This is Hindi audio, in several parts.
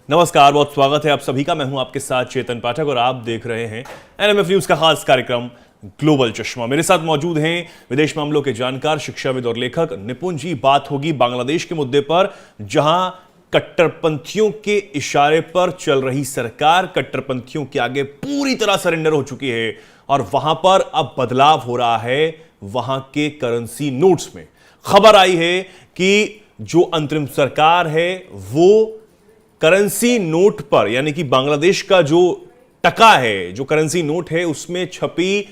नमस्कार, बहुत स्वागत है आप सभी का। मैं हूं आपके साथ चेतन पाठक और आप देख रहे हैं एनएमएफ न्यूज का खास कार्यक्रम ग्लोबल चश्मा। मेरे साथ मौजूद हैं विदेश मामलों के जानकार, शिक्षाविद और लेखक निपुण जी। बात होगी बांग्लादेश के मुद्दे पर, जहां कट्टरपंथियों के इशारे पर चल रही सरकार कट्टरपंथियों के आगे पूरी तरह सरेंडर हो चुकी है और वहां पर अब बदलाव हो रहा है वहां के करेंसी नोट्स में। खबर आई है कि जो अंतरिम सरकार है वो करेंसी नोट पर, यानी कि बांग्लादेश का जो टका है, जो करेंसी नोट है, उसमें छपी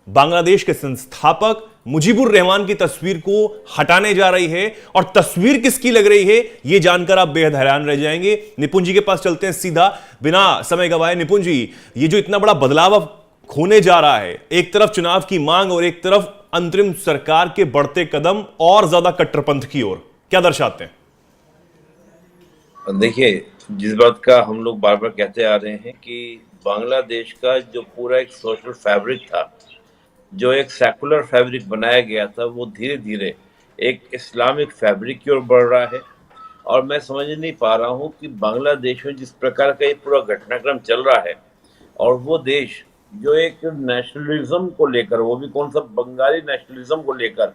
बांग्लादेश के संस्थापक मुजीबुर रहमान की तस्वीर को हटाने जा रही है। और तस्वीर किसकी लग रही है यह जानकर आप बेहद हैरान रह जाएंगे। निपुण जी के पास चलते हैं सीधा, बिना समय गवाए। निपुण जी, ये जो इतना बड़ा बदलाव अब होने जा रहा है, एक तरफ चुनाव की मांग और एक तरफ अंतरिम सरकार के बढ़ते कदम और ज्यादा कट्टरपंथ की ओर, क्या दर्शाते हैं? देखिए, जिस बात का हम लोग बार बार कहते आ रहे हैं कि बांग्लादेश का जो पूरा एक सोशल फैब्रिक था, जो एक सेकुलर फैब्रिक बनाया गया था, वो धीरे धीरे एक इस्लामिक फैब्रिक की ओर बढ़ रहा है। और मैं समझ नहीं पा रहा हूँ कि बांग्लादेश में जिस प्रकार का ये पूरा घटनाक्रम चल रहा है, और वो देश जो एक नेशनलिज्म को लेकर, वो भी कौन सा बंगाली नेशनलिज्म को लेकर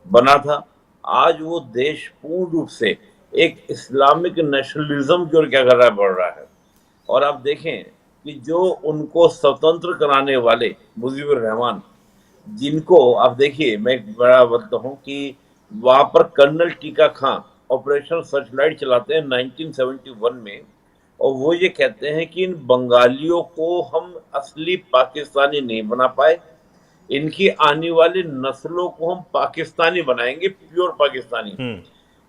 बना था, आज वो देश पूर्ण रूप से एक इस्लामिक नेशनलिज्म की ओर क्या कर रहा है, बढ़ रहा है। और आप देखें कि जो उनको स्वतंत्र कराने वाले मुजीबुर रहमान, जिनको आप देखिए, मैं एक बड़ा बोलता हूँ कि वहां पर कर्नल टीका खां ऑपरेशन सर्चलाइट चलाते हैं 1971 में, और वो ये कहते हैं कि इन बंगालियों को हम असली पाकिस्तानी नहीं बना पाए, इनकी आने वाली नस्लों को हम पाकिस्तानी बनाएंगे, प्योर पाकिस्तानी।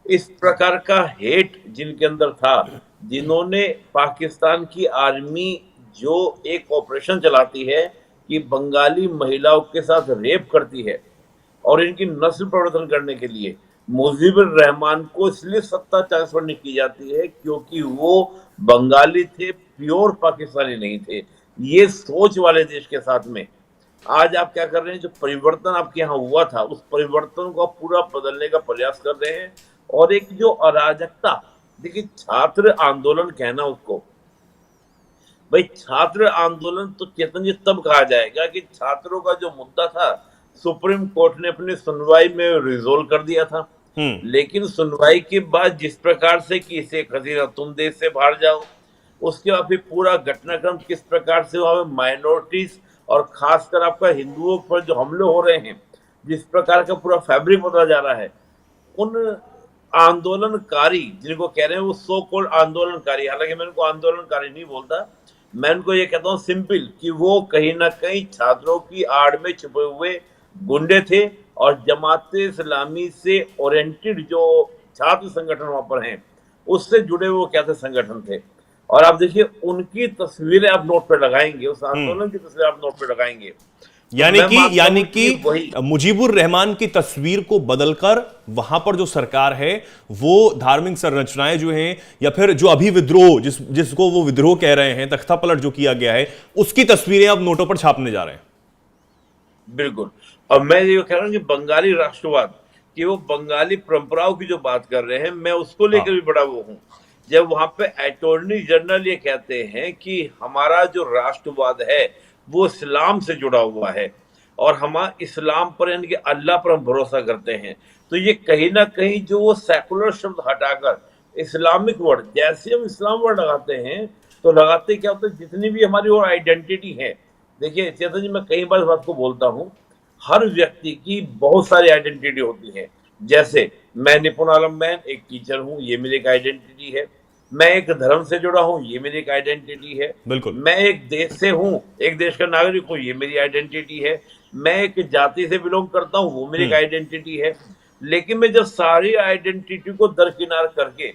इस प्रकार का हेट जिनके अंदर था, जिन्होंने पाकिस्तान की आर्मी जो एक ऑपरेशन चलाती है कि बंगाली महिलाओं के साथ रेप करती है और इनकी नस्ल परिवर्तन करने के लिए मुजीबुर रहमान को इसलिए सत्ता ट्रांसफर नहीं की जाती है क्योंकि वो बंगाली थे, प्योर पाकिस्तानी नहीं थे। ये सोच वाले देश के साथ में आज आप क्या कर रहे हैं, जो परिवर्तन आपके यहाँ हुआ था, उस परिवर्तन को आप पूरा बदलने का प्रयास कर रहे हैं। और एक जो अराजकता, देखिए, छात्र आंदोलन कहना उसको, भाई छात्र आंदोलन तो चेतन जी तब कहा जाएगा कि छात्रों का जो मुद्दा था, सुप्रीम कोर्ट ने अपनी सुनवाई में रिजोल्व कर दिया था। लेकिन सुनवाई के बाद जिस प्रकार से कि इसे खजीरा तुम देश से बाहर जाओ, उसके बाद फिर पूरा घटनाक्रम किस प्रकार से वहां माइनॉरिटीज और खासकर आपका हिंदुओं पर जो हमले हो रहे हैं, जिस प्रकार का पूरा फैब्रिक बदला जा रहा है, उन आंदोलनकारी जिनको कह रहे हैं वो सो कॉल्ड आंदोलनकारी, हालांकि मैं उनको आंदोलनकारी नहीं बोलता, मैं उनको ये कहता हूँ सिंपल कि वो कहीं ना कहीं छात्रों की आड़ में छुपे हुए गुंडे थे और जमाते इस्लामी से ओरिएंटेड जो छात्र संगठन वहां पर हैं, उससे जुड़े हुए क्या थे, संगठन थे। और आप देखिए, उनकी तस्वीरें आप नोट पे लगाएंगे, उस आंदोलन की तस्वीर आप नोट पे लगाएंगे, तो यानी कि मुजीबुर रहमान की तस्वीर को बदलकर वहां पर जो सरकार है वो धार्मिक संरचनाएं जो हैं, या फिर जो अभी विद्रोह जिसको वो विद्रोह कह रहे हैं, तख्तापलट जो किया गया है, उसकी तस्वीरें अब नोटों पर छापने जा रहे हैं। बिल्कुल। और मैं ये कह रहा हूँ कि बंगाली राष्ट्रवाद कि वो बंगाली परंपराओं की जो बात कर रहे हैं, मैं उसको लेकर भी बड़ा वो हूँ। जब वहां पे अटॉर्नी जनरल ये कहते हैं कि हमारा जो राष्ट्रवाद है वो इस्लाम से जुड़ा हुआ है और हम इस्लाम पर यानी कि अल्लाह पर हम भरोसा करते हैं, तो ये कहीं ना कहीं जो वो सेकुलर शब्द हटाकर इस्लामिक वर्ड, जैसे हम इस्लाम वर्ड लगाते हैं तो लगाते क्या होता है, जितनी भी हमारी और आइडेंटिटी है। देखिए चेतन जी, मैं कई बार इस बात को बोलता हूँ, हर व्यक्ति की बहुत सारी आइडेंटिटी होती है। जैसे मैं निपुण आलम मैन एक टीचर हूँ, ये मेरी एक आइडेंटिटी है। मैं एक धर्म से जुड़ा हूँ, ये मेरी एक आइडेंटिटी है। बिल्कुल। मैं एक देश से हूँ, एक देश का नागरिक हूँ, ये मेरी आइडेंटिटी है। मैं एक जाति से बिलोंग करता हूँ, वो मेरी एक आइडेंटिटी है। लेकिन मैं जब सारी आइडेंटिटी को दरकिनार करके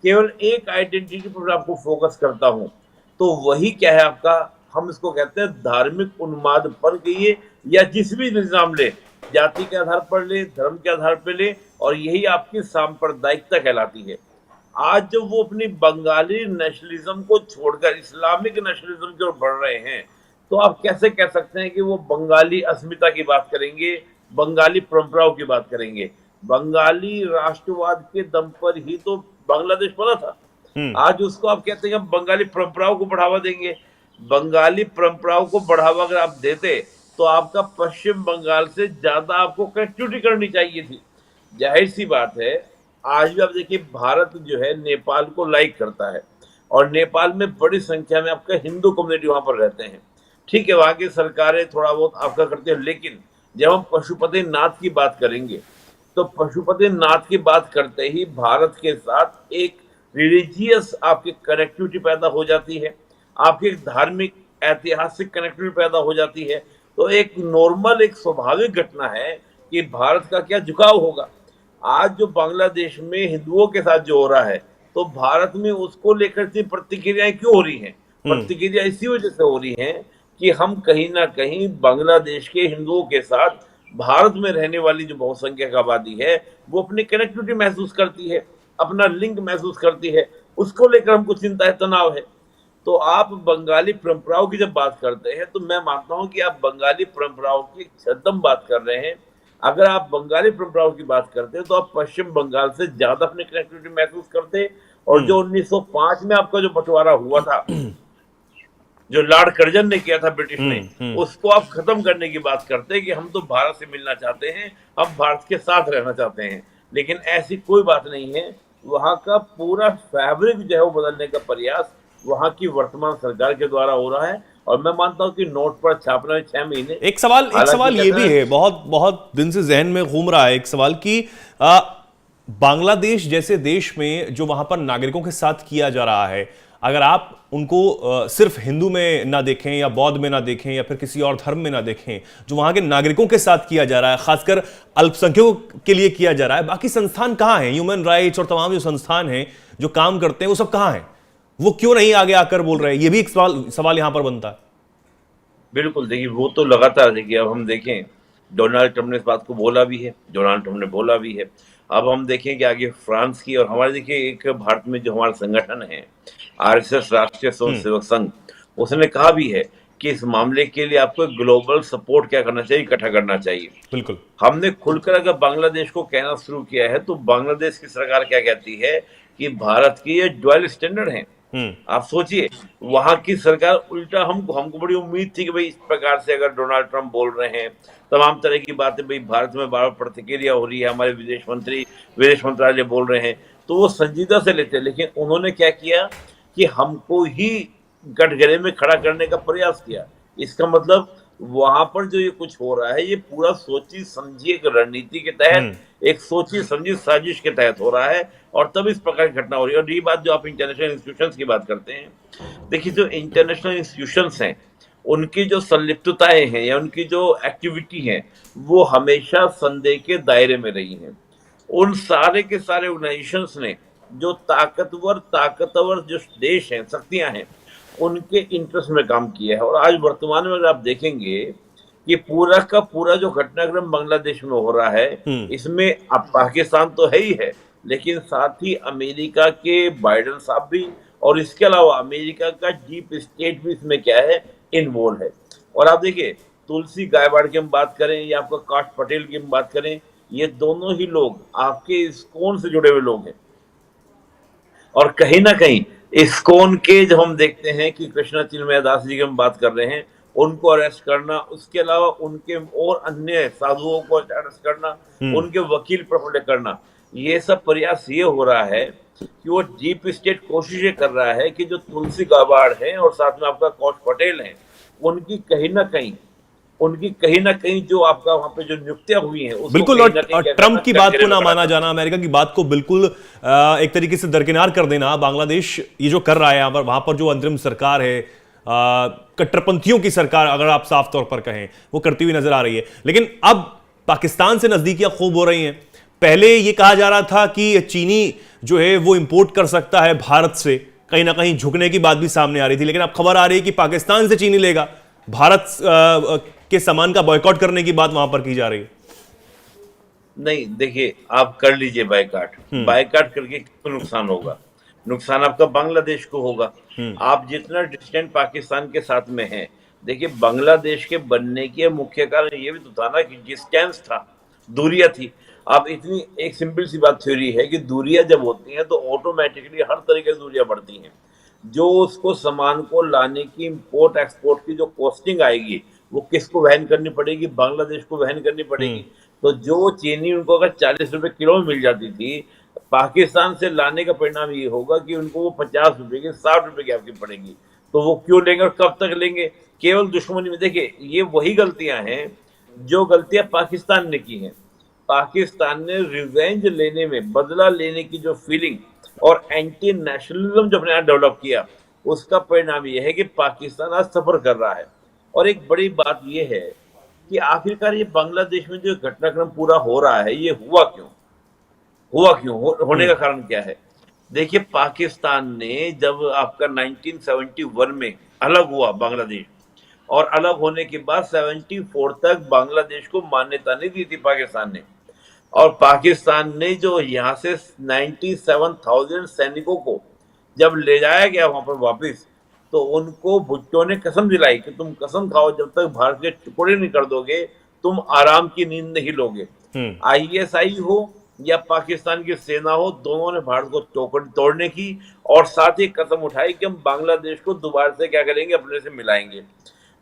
केवल एक आइडेंटिटी पर आपको फोकस करता हूँ, तो वही क्या है आपका, हम इसको कहते हैं धार्मिक उन्मादपन कहिए या जिस भी निजाम ले, जाति के आधार पर ले, धर्म के आधार पर ले, और यही आपकी सांप्रदायिकता कहलाती है। आज जब वो अपनी बंगाली नेशनलिज्म को छोड़कर इस्लामिक नेशनलिज्म की ओर बढ़ रहे हैं, तो आप कैसे कह सकते हैं कि वो बंगाली अस्मिता की बात करेंगे, बंगाली परंपराओं की बात करेंगे? बंगाली राष्ट्रवाद के दम पर ही तो बांग्लादेश बना था। आज उसको आप कहते हैं कि हम बंगाली परंपराओं को बढ़ावा देंगे। बंगाली परंपराओं को बढ़ावा अगर आप देते तो आपका पश्चिम बंगाल से ज्यादा आपको कनेक्टिविटी करनी चाहिए थी। जाहिर सी बात है, आज भी आप देखिए भारत जो है नेपाल को लाइक करता है और नेपाल में बड़ी संख्या में आपका हिंदू कम्युनिटी वहां पर रहते हैं। ठीक है, वहां की सरकारें थोड़ा बहुत आपका करती है, लेकिन जब हम पशुपति नाथ की बात करेंगे तो पशुपति नाथ की बात करते ही भारत के साथ एक रिलीजियस आपकी कनेक्टिविटी पैदा हो जाती है, आपकी एक धार्मिक ऐतिहासिक कनेक्टिविटी पैदा हो जाती है। तो एक नॉर्मल एक स्वाभाविक घटना है कि भारत का क्या झुकाव होगा। आज जो बांग्लादेश में हिंदुओं के साथ जो हो रहा है, तो भारत में उसको लेकर इतनी प्रतिक्रियाएं क्यों हो रही हैं? प्रतिक्रिया इसी वजह से हो रही हैं कि हम कहीं ना कहीं बांग्लादेश के हिंदुओं के साथ भारत में रहने वाली जो बहुसंख्यक आबादी है वो अपनी कनेक्टिविटी महसूस करती है, अपना लिंक महसूस करती है, उसको लेकर हमको चिंता है, तनाव है। तो आप बंगाली परंपराओं की जब बात करते हैं तो मैं मानता हूं कि आप बंगाली परंपराओं की छद्म बात कर रहे हैं। अगर आप बंगाली परंपराओं की बात करते हैं तो आप पश्चिम बंगाल से ज्यादा अपनी कनेक्टिविटी महसूस करते। और जो 1905 में आपका जो बंटवारा हुआ था, जो लॉर्ड कर्जन ने किया था ब्रिटिश ने, उसको आप खत्म करने की बात करते हैं कि हम तो भारत से मिलना चाहते हैं, हम भारत के साथ रहना चाहते हैं। लेकिन ऐसी कोई बात नहीं है। वहां का पूरा फैब्रिक जो है वो बदलने का प्रयास वहां की वर्तमान सरकार के द्वारा हो रहा है। और मैं मानता हूं कि नोट पर छापना में 6 महीने। एक सवाल ये भी है, बहुत बहुत दिन से जहन में घूम रहा है एक सवाल कि बांग्लादेश जैसे देश में जो वहां पर नागरिकों के साथ किया जा रहा है, अगर आप उनको सिर्फ हिंदू में ना देखें या बौद्ध में ना देखें या फिर किसी और धर्म में ना देखें, जो वहां के नागरिकों के साथ किया जा रहा है, खासकर अल्पसंख्यकों के लिए किया जा रहा है, बाकी संस्थान कहां हैं? ह्यूमन राइट्स और तमाम जो संस्थान हैं जो काम करते हैं वो सब कहां हैं? वो क्यों नहीं आगे आकर बोल रहे हैं? ये भी एक सवाल यहां पर बनता है। बिल्कुल, देखिए वो तो लगातार, देखिए अब हम देखें, डोनाल्ड ट्रंप ने इस बात को बोला भी है, डोनाल्ड ट्रंप ने बोला भी है। अब हम देखें कि आगे फ्रांस की और हमारे, देखिए एक भारत में जो हमारा संगठन है आरएसएस, राष्ट्रीय स्वयं सेवक संघ, उसने कहा भी है कि इस मामले के लिए आपको ग्लोबल सपोर्ट क्या करना चाहिए, इकट्ठा करना चाहिए। बिल्कुल, हमने खुलकर अगर बांग्लादेश को कहना शुरू किया है तो बांग्लादेश की सरकार क्या कहती है कि भारत की ये ड्यूअल स्टैंडर्ड है। आप सोचिए, वहां की सरकार उल्टा हमको बड़ी उम्मीद थी कि भाई इस प्रकार से अगर डोनाल्ड ट्रंप बोल रहे हैं, तमाम तरह की बातें, भाई भारत में बार बार प्रतिक्रिया हो रही है, हमारे विदेश मंत्रालय बोल रहे हैं, तो वो संजीदा से लेते हैं। लेकिन उन्होंने क्या किया कि हमको ही कटघरे में खड़ा करने का प्रयास किया। इसका मतलब वहां पर जो ये कुछ हो रहा है ये पूरा सोची समझी एक रणनीति के तहत, एक सोची समझी साजिश के तहत हो रहा है, और तब इस प्रकार की घटना हो रही है। और ये बात जो आप इंटरनेशनल इंस्टीट्यूशंस की बात करते हैं, देखिए जो इंटरनेशनल इंस्टीट्यूशंस हैं उनकी जो संलिप्तताएं हैं या उनकी जो एक्टिविटी है वो हमेशा संदेह के दायरे में रही हैं। उन सारे के सारे ऑर्गेनाइजेशंस ने जो ताकतवर जो देश हैं, शक्तियां हैं, उनके इंटरेस्ट में काम किया है। और आज वर्तमान में अगर आप देखेंगे कि पूरा का पूरा जो घटनाक्रम बांग्लादेश में हो रहा है, इसमें अब पाकिस्तान तो है ही है, लेकिन साथ ही अमेरिका के बाइडेन साहब भी, और इसके अलावा अमेरिका का डीप स्टेट भी इसमें क्या है, इन्वॉल्व है। और आप देखिए, तुलसी गायकवाड़ की हम बात करें या आपका काश पटेल की हम बात करें, ये दोनों ही लोग आपके इस्कॉन से जुड़े हुए लोग हैं। और कहीं ना कहीं इस्कॉन के जब हम देखते हैं कि कृष्णा चिन्मय दास जी की हम बात कर रहे हैं, उनको अरेस्ट करना, उसके अलावा उनके और अन्य साधुओं को अरेस्ट करना, उनके वकील प्रफुल्ल करना, ये सब प्रयास ये हो रहा है कि वो डीप स्टेट कोशिश ये कर रहा है कि जो तुलसी गायकवाड़ है और साथ में आपका कौश पटेल है, उनकी कहीं ना कहीं जो आपका वहां पे जो नियुक्तियां हुई हैं, बिल्कुल, और ट्रंप की बात को ना माना जाना, अमेरिका की बात को बिल्कुल एक तरीके से दरकिनार कर देना, बांग्लादेश ये जो कर रहा है वहां पर जो अंतरिम सरकार है, कट्टरपंथियों की सरकार अगर आप साफ तौर पर कहें, वो करती हुई नजर आ रही है। लेकिन अब पाकिस्तान से नजदीकियां खूब हो रही हैं। पहले ये कहा जा रहा था कि चीनी जो है वो इंपोर्ट कर सकता है भारत से, कहीं ना कहीं झुकने की बात भी सामने आ रही थी, लेकिन अब खबर आ रही है कि पाकिस्तान से चीनी लेगा, भारत के सामान का बॉयकॉट करने की बात वहां पर की जा रही है। नहीं, देखिए आप कर लीजिए बायकॉट करके कितना नुकसान होगा? नुकसान आपका बांग्लादेश को होगा। आप जितना डिस्टेंट पाकिस्तान के साथ में हैं, देखिए बांग्लादेश के बनने के मुख्य कारण ये भी तो था ना कि डिस्टेंस था, दूरियां थी। अब इतनी एक सिंपल सी बात थ्योरी है कि दूरियां जब होती हैं तो ऑटोमेटिकली हर तरीके से दूरियां बढ़ती हैं। जो उसको सामान को लाने की इम्पोर्ट एक्सपोर्ट की जो कॉस्टिंग आएगी वो किसको वहन करनी पड़ेगी? बांग्लादेश को वहन करनी पड़ेगी। तो जो चीनी उनको अगर 40 रुपए किलो में मिल जाती थी, पाकिस्तान से लाने का परिणाम ये होगा कि उनको वो 50 रुपए की 60 रुपए की आपकी पड़ेगी। तो वो क्यों लेंगे और कब तक लेंगे? केवल दुश्मनी में। देखिए, ये वही गलतियां हैं जो गलतियां पाकिस्तान ने की हैं। पाकिस्तान ने रिवेंज लेने में, बदला लेने की जो फीलिंग और एंटी नेशनलिज्म जो अपने यहाँ डेवलप किया, उसका परिणाम यह है कि पाकिस्तान आज सफर कर रहा है। और एक बड़ी बात यह है कि आखिरकार ये बांग्लादेश में जो घटनाक्रम पूरा हो रहा है, ये हुआ क्यों? होने का कारण क्या है? देखिए, पाकिस्तान ने जब आपका 1971 में अलग हुआ बांग्लादेश, और अलग होने के बाद 74 तक बांग्लादेश को मान्यता नहीं दी थी पाकिस्तान ने। और पाकिस्तान ने जो यहाँ से 97,000 सैनिकों को जब ले जाया गया वहां पर वापस, तो उनको भुट्टो ने कसम दिलाई कि तुम कसम खाओ, जब तक भारत के टुकड़े नहीं कर दोगे तुम आराम की नींद नहीं लोगे। आईएसआई हो या पाकिस्तान की सेना हो, दोनों ने भारत को तोड़ने की और साथ ही कसम उठाई कि हम बांग्लादेश को दोबारा से क्या करेंगे, अपने से मिलाएंगे।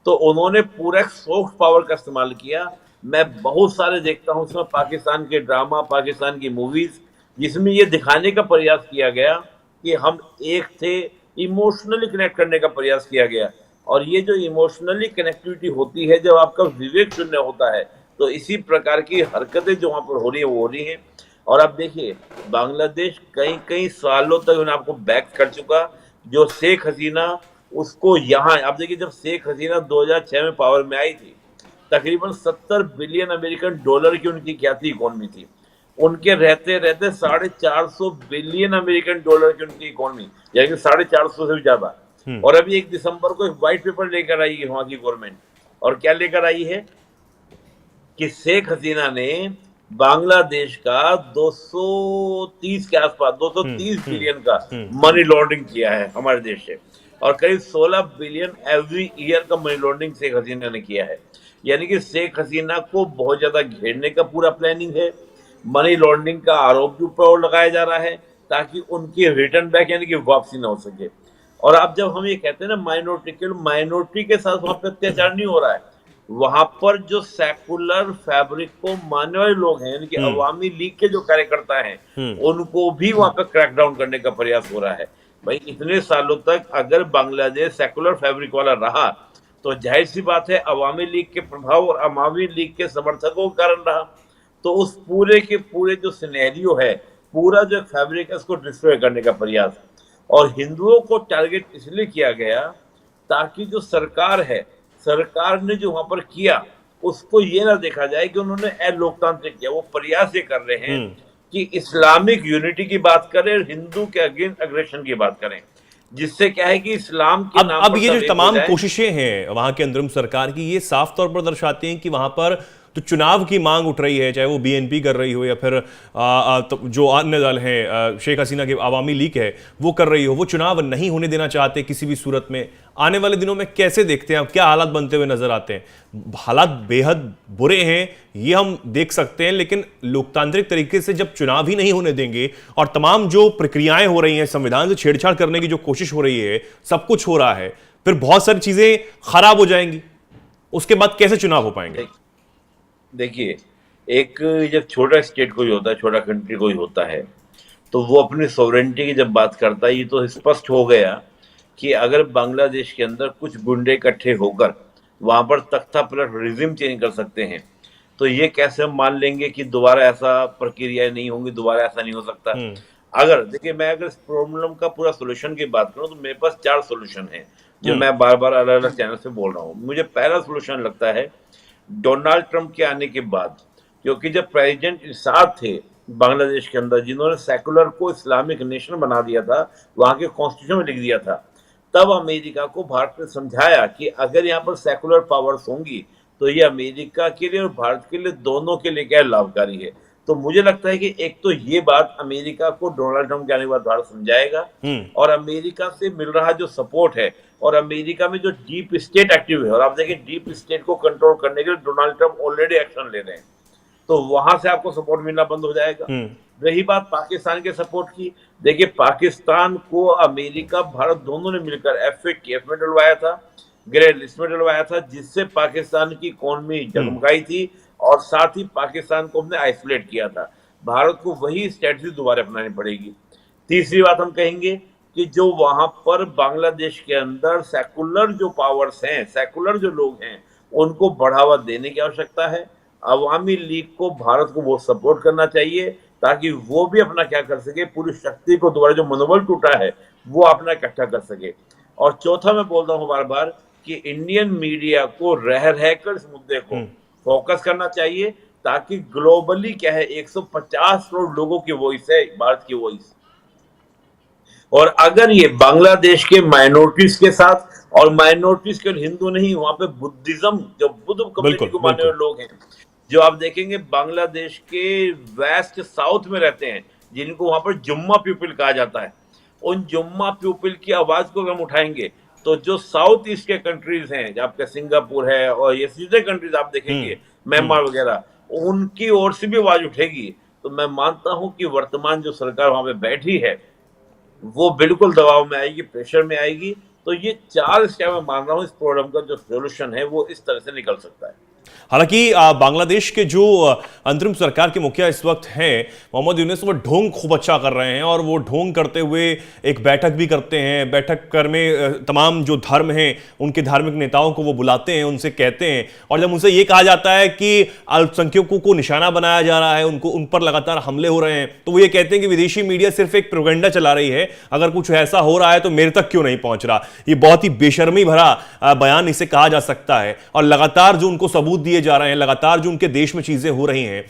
तो उन्होंने पूरा सॉफ्ट पावर का इस्तेमाल किया। मैं बहुत सारे देखता हूं उसमें पाकिस्तान के ड्रामा, पाकिस्तान की मूवीज, जिसमें ये दिखाने का प्रयास किया गया कि हम एक थे, इमोशनली कनेक्ट करने का प्रयास किया गया। और ये जो इमोशनली कनेक्टिविटी होती है, जब आपका विवेक शून्य होता है, तो इसी प्रकार की हरकतें जो वहां पर हो रही है वो हो रही हैं। और अब देखिए, बांग्लादेश कई कई सालों तक उन्हें आपको बैक कर चुका। जो शेख हसीना, उसको यहाँ आप देखिए, जब शेख हसीना 2006 में पावर में आई थी, तकरीबन 70 बिलियन अमेरिकन डॉलर की उनकी क्या थी, इकोनॉमी थी। उनके रहते रहते 450 बिलियन अमेरिकन डॉलर की उनकी इकोनॉमी, यानी 450 से भी ज्यादा। और अभी 1 दिसंबर को एक व्हाइट पेपर लेकर आई है वहां की गवर्नमेंट, और क्या लेकर आई है कि शेख हसीना ने बांग्लादेश का 230 के आसपास 230 बिलियन का मनी लॉन्ड्रिंग किया है हमारे देश से, और करीब 16 बिलियन एवरी ईयर का मनी लॉन्ड्रिंग शेख हसीना ने किया है। यानी कि शेख हसीना को बहुत ज्यादा घेरने का पूरा प्लानिंग है। मनी लॉन्ड्रिंग का आरोप भी ऊपर लगाया जा रहा है ताकि उनकी रिटर्न बैक यानी कि वापसी ना हो सके। और अब जब हम ये कहते हैं ना माइनॉरिटी के साथ वहां पर अत्याचार नहीं हो रहा है, वहां पर जो सेकुलर फैब्रिक को मानने वाले लोग हैं, यानी कि अवामी लीग के जो कार्यकर्ता हैं, उनको भी वहां पर क्रैकडाउन करने का प्रयास हो रहा है। भाई, इतने सालों तक अगर बांग्लादेश सेकुलर फैब्रिक वाला रहा, तो जाहिर सी बात है अवामी लीग के प्रभाव और अवामी लीग के समर्थकों के कारण रहा। तो उस पूरे के पूरे जो सिनेरियो है, पूरा जो फैब्रिक है, उसको डिस्ट्रॉय करने का प्रयास। और हिंदुओं को टारगेट इसलिए किया गया ताकि जो सरकार है, सरकार ने जो वहां पर किया, उसको ये ना देखा जाए कि उन्होंने अलोकतांत्रिक किया। वो प्रयास ये कर रहे हैं कि इस्लामिक यूनिटी की बात करें और हिंदू के अगेंस्ट अग्रेशन की बात करें, जिससे क्या है कि इस्लाम के नाम अब पर ये सब जो एक तमाम हो जाए। कोशिशें हैं वहां के अंदरूनी सरकार की, ये साफ तौर पर दर्शाती हैं कि वहां पर तो चुनाव की मांग उठ रही है, चाहे वो बीएनपी कर रही हो या फिर तो जो अन्य दल हैं, शेख हसीना की अवामी लीग है वो कर रही हो, वो चुनाव नहीं होने देना चाहते किसी भी सूरत में। आने वाले दिनों में कैसे देखते हैं, अब क्या हालात बनते हुए नजर आते हैं? हालात बेहद बुरे हैं, ये हम देख सकते हैं, लेकिन लोकतांत्रिक तरीके से जब चुनाव ही नहीं होने देंगे और तमाम जो प्रक्रियाएं हो रही हैं, संविधान से छेड़छाड़ करने की जो कोशिश हो रही है, सब कुछ हो रहा है, फिर बहुत सारी चीजें खराब हो जाएंगी। उसके बाद कैसे चुनाव हो पाएंगे? देखिए, एक जब छोटा स्टेट कोई होता है, छोटा कंट्री कोई होता है, तो वो अपनी सॉवरेनिटी की जब बात करता है, ये तो स्पष्ट हो गया कि अगर बांग्लादेश के अंदर कुछ गुंडे इकट्ठे होकर वहां पर तख्ता पलट रिजिम चेंज कर सकते हैं, तो ये कैसे हम मान लेंगे कि दोबारा ऐसा प्रक्रिया नहीं होंगी, दोबारा ऐसा नहीं हो सकता। अगर देखिए, मैं अगर इस प्रॉब्लम का पूरा सोल्यूशन की बात करूं, तो मेरे पास 4 सोल्यूशन है जो मैं बार बार अलग अलग चैनल से बोल रहा हूँ। मुझे पहला सोल्यूशन लगता है डोनाल्ड ट्रंप के आने के बाद, क्योंकि जब प्रेसिडेंट साथ थे बांग्लादेश के अंदर, जिन्होंने सेकुलर को इस्लामिक नेशन बना दिया था, वहां के कॉन्स्टिट्यूशन में लिख दिया था, तब अमेरिका को भारत ने समझाया कि अगर यहाँ पर सेकुलर पावर्स होंगी तो ये अमेरिका के लिए और भारत के लिए, दोनों के लिए क्या लाभकारी है। तो मुझे लगता है कि एक तो ये बात अमेरिका को डोनाल्ड ट्रंप के आने के बाद भारत समझाएगा, और अमेरिका से मिल रहा जो सपोर्ट है, और अमेरिका में जो डीप स्टेट एक्टिव है, और आप देखिए डीप स्टेट को कंट्रोल करने के लिए डोनाल्ड ट्रंप ऑलरेडी एक्शन ले रहे हैं। तो वहां से आपको सपोर्ट मिलना बंद हो जाएगा। रही बात पाकिस्तान के सपोर्ट की, देखिए पाकिस्तान को अमेरिका भारत दोनों ने मिलकर FATF में डलवाया था, ग्रे लिस्ट में डलवाया था, जिससे पाकिस्तान की इकोनॉमी जगमगाई थी और साथ ही पाकिस्तान को हमने आइसोलेट किया था। भारत को वही स्ट्रेटजी दोबारा अपनानी पड़ेगी। तीसरी बात हम कहेंगे कि जो वहां पर बांग्लादेश के अंदर सेकुलर जो पावर्स हैं, सेकुलर जो लोग हैं, उनको बढ़ावा देने की आवश्यकता है। अवामी लीग को भारत को वो सपोर्ट करना चाहिए ताकि वो भी अपना क्या कर सके, पूरी शक्ति को दोबारा जो मनोबल टूटा है वो अपना इकट्ठा कर सके। और चौथा मैं बोल रहा हूँ बार बार कि इंडियन मीडिया को रह रहकर इस मुद्दे को फोकस करना चाहिए ताकि ग्लोबली क्या है 150 करोड़ लोगों की वॉइस है, भारत की वॉइस, और अगर ये बांग्लादेश के माइनॉरिटीज के साथ, और माइनॉरिटीज के हिंदू नहीं, वहां पे बुद्धिज्म जो बुद्ध कम्युनिटी को मानने वाले लोग हैं, जो आप देखेंगे बांग्लादेश के वेस्ट साउथ में रहते हैं, जिनको वहां पर जुम्मा पीपल कहा जाता है, उन जुम्मा पीपल की आवाज को हम उठाएंगे तो जो साउथ ईस्ट के कंट्रीज हैं, आपका सिंगापुर है और ये सीधे कंट्रीज आप देखेंगे म्यांमार वगैरह, उनकी ओर से भी आवाज उठेगी। तो मैं मानता हूं कि वर्तमान जो सरकार वहां पे बैठी है वो बिल्कुल दबाव में आएगी, प्रेशर में आएगी। तो ये 4 स्टेप मैं मान रहा हूं, इस प्रॉब्लम का जो सोल्यूशन है वो इस तरह से निकल सकता है। हालांकि बांग्लादेश के जो अंतरिम सरकार के मुखिया इस वक्त हैं मोहम्मद यूनुस, वो ढोंग खूब अच्छा कर रहे हैं और वो ढोंग करते हुए एक बैठक भी करते हैं। बैठक कर में तमाम जो धर्म हैं उनके धार्मिक नेताओं को वो बुलाते हैं, उनसे कहते हैं, और जब उनसे ये कहा जाता है कि अल्पसंख्यकों को निशाना बनाया जा रहा है, उनको उन पर लगातार हमले हो रहे हैं, तो वो ये कहते हैं कि विदेशी मीडिया सिर्फ एक प्रोपेगेंडा चला रही है, अगर कुछ ऐसा हो रहा है तो मेरे तक क्यों नहीं पहुंच रहा। ये बहुत ही बेशर्मी भरा बयान इसे कहा जा सकता है। और लगातार जो उनको सबूत दिए जा रहे हैं, लगातार जो उनके देश में चीजें हो रही हैं,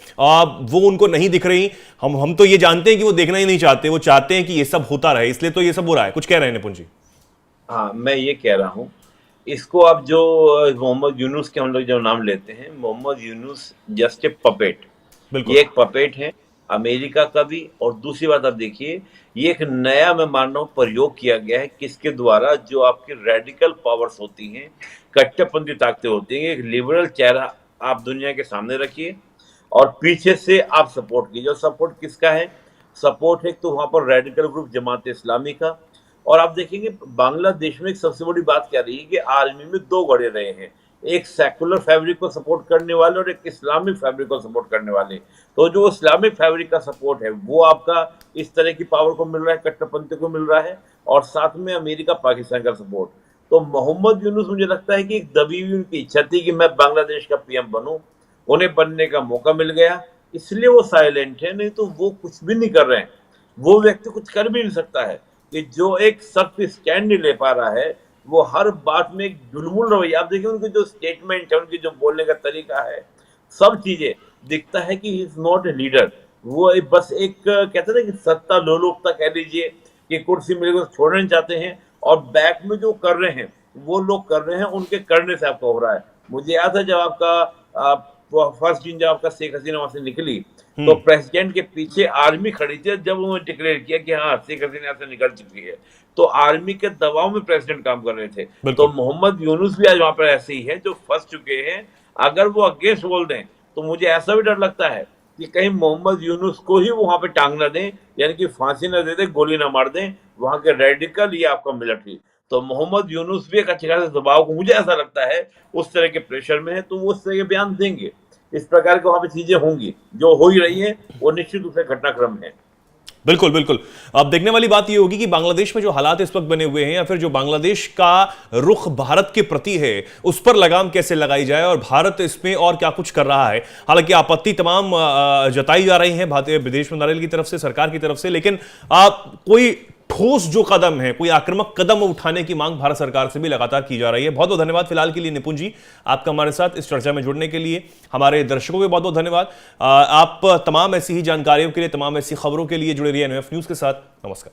वो उनको नहीं दिख रही। हम तो ये जानते हैं कि वो देखना ही नहीं चाहते, वो चाहते हैं कि ये सब होता रहे, इसलिए तो ये सब हो रहा है। कुछ कह रहे हैं निपुण जी? हाँ, मैं ये कह रहा हूं, इसको आप जो मोहम्मद यूनुस के हम लोग जो नाम लेते हैं, Muhammad Yunus just a puppet, ये एक पपेट है अमेरिका का भी। और दूसरी बात आप देखिए, ये एक नया मैं मान रहा हूँ प्रयोग किया गया है, किसके द्वारा, जो आपकी रेडिकल पावर्स होती हैं, कट्टरपंथी ताकतें होती हैं, एक लिबरल चेहरा आप दुनिया के सामने रखिए और पीछे से आप सपोर्ट कीजिए। और सपोर्ट किसका है? सपोर्ट है तो वहां पर रेडिकल ग्रुप जमात इस्लामी का। और आप देखेंगे बांग्लादेश में एक सबसे बड़ी बात क्या रही है कि आर्मी में 2 गड़े रहे हैं, एक सेकुलर फैब्रिक को सपोर्ट करने वाले और एक इस्लामिक फैब्रिक को सपोर्ट करने वाले। तो जो इस्लामिक फैब्रिक का सपोर्ट है वो आपका इस तरह की पावर को मिल रहा है, कट्टरपंथी को मिल रहा है, और साथ में अमेरिका पाकिस्तान का सपोर्ट। तो मोहम्मद यूनुस, मुझे लगता है कि एक दबी हुई उनकी इच्छा थी कि मैं बांग्लादेश का PM बनूं, उन्हें बनने का मौका मिल गया, इसलिए वो साइलेंट है, नहीं तो वो कुछ भी नहीं कर रहे हैं। वो व्यक्ति कुछ कर भी नहीं सकता है कि जो एक सख्त स्टैंड नहीं ले पा रहा है, वो हर बात में एक ढुलमुल रवैया। आप देखिए उनके जो स्टेटमेंट है, उनकी जो बोलने का तरीका है, सब चीजें दिखता है कि he is not a leader. वो बस एक कहते हैं कि सत्ता लोलुपता कह लीजिए कि कुर्सी मिलेगी तो छोड़ना चाहते हैं, और बैक में जो कर रहे हैं वो लोग कर रहे हैं, उनके करने से आपका हो रहा है। मुझे याद है जब आपका फर्स्ट दिन जब आपका शेख हसीना वहां से निकली तो प्रेसिडेंट के पीछे आर्मी खड़ी थी, जब उन्होंने डिक्लेयर किया कि हाँ शेख हसीना यहाँ से निकल चुकी है, तो आर्मी के दबाव में प्रेसिडेंट काम कर रहे थे। तो मोहम्मद यूनुस भी आज वहां पर ऐसे ही है जो फंस चुके हैं। अगर वो अगेंस्ट बोल दें तो मुझे ऐसा भी डर लगता है कि कहीं मोहम्मद यूनुस को ही वहां पे टांग ना दें, यानी कि फांसी ना दे दें, गोली ना मार दें वहां के रेडिकल या आपका मिलिट्री। तो मोहम्मद यूनुस भी एक अच्छे खासे दबाव को, मुझे ऐसा लगता है, उस तरह के प्रेशर में है, तो वो उस तरह के बयान देंगे। इस प्रकार की वहां पे चीजें होंगी, जो हो ही रही है, वो निश्चित रूप से घटनाक्रम है। बिल्कुल बिल्कुल। अब देखने वाली बात यह होगी कि बांग्लादेश में जो हालात इस वक्त बने हुए हैं, या फिर जो बांग्लादेश का रुख भारत के प्रति है, उस पर लगाम कैसे लगाई जाए और भारत इसमें और क्या कुछ कर रहा है। हालांकि आपत्ति तमाम जताई जा रही है भारतीय विदेश मंत्रालय की तरफ से, सरकार की तरफ से, लेकिन कोई ठोस जो कदम है, कोई आक्रामक कदम उठाने की मांग भारत सरकार से भी लगातार की जा रही है। बहुत बहुत धन्यवाद फिलहाल के लिए निपुण जी, आपका हमारे साथ इस चर्चा में जुड़ने के लिए। हमारे दर्शकों को बहुत बहुत धन्यवाद। आप तमाम ऐसी ही जानकारियों के लिए, तमाम ऐसी खबरों के लिए जुड़े रहिए NMF न्यूज के साथ। नमस्कार।